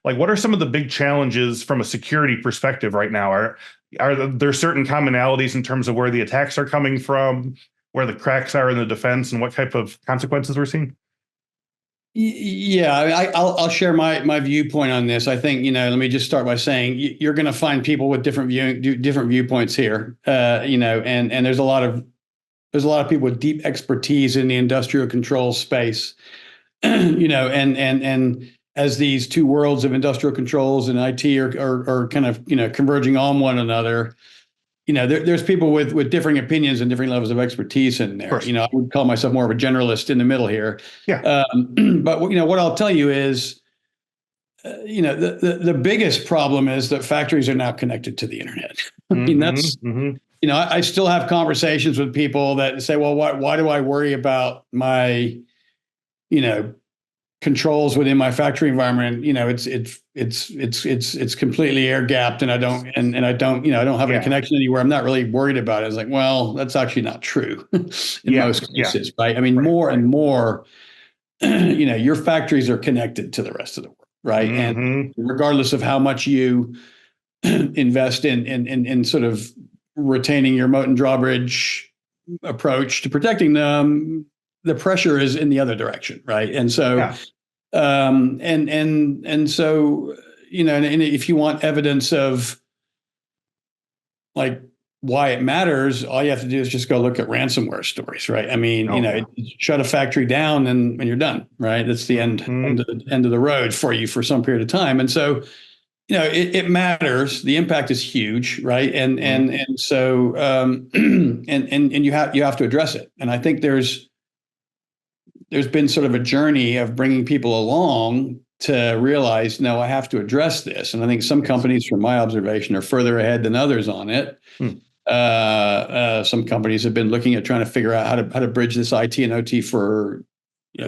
like what are some of the big challenges from a security perspective right now? Are there certain commonalities in terms of where the attacks are coming from, where the cracks are in the defense, and what type of consequences we're seeing? Yeah, I'll share my viewpoint on this. I think, let me just start by saying you're going to find people with different viewpoints here. And there's a lot of people with deep expertise in the industrial control space. And as these two worlds of industrial controls and IT are kind of converging on one another, there's people with differing opinions and different levels of expertise in there. I would call myself more of a generalist in the middle here. Yeah. But what I'll tell you is, the biggest problem is that factories are now connected to the internet. I mean, that's I still have conversations with people that say, well, why do I worry about my controls within my factory environment? It's completely air gapped, and I don't have any connection anywhere. I'm not really worried about it. It's like, well, that's actually not true in most cases, right? I mean, more and more, your factories are connected to the rest of the world, right? And regardless of how much you invest in sort of retaining your moat and drawbridge approach to protecting them, the pressure is in the other direction, right? And so, and so, and if you want evidence of like why it matters, all you have to do is just go look at ransomware stories, right? I mean, shut a factory down and you're done, right? That's the end of the road for you for some period of time. And so, it matters. The impact is huge, right? And so, and you have to address it. And I think there's been sort of a journey of bringing people along to realize, no, I have to address this. And I think some companies, from my observation, are further ahead than others on it. Some companies have been looking at trying to figure out how to bridge this IT and OT for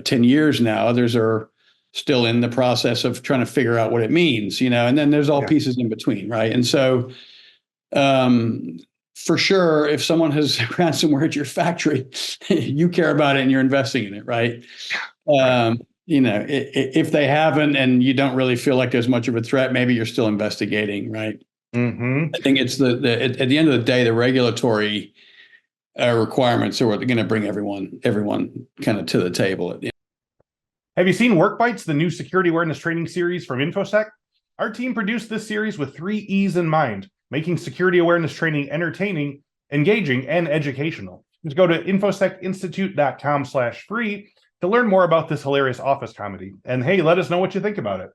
10 years now. Others are still in the process of trying to figure out what it means, and then there's all pieces in between, right? And so, for sure, if someone has ransomware at your factory, you care about it and you're investing in it, right? If they haven't and you don't really feel like there's much of a threat, maybe you're still investigating, right? I think it's at the end of the day, the regulatory requirements are what are going to bring everyone kind of to the table. Have you seen Work Bites, the new security awareness training series from Infosec? Our team produced this series with 3 E's in mind: making security awareness training entertaining, engaging, and educational. Just go to infosecinstitute.com/free to learn more about this hilarious office comedy. And hey, let us know what you think about it.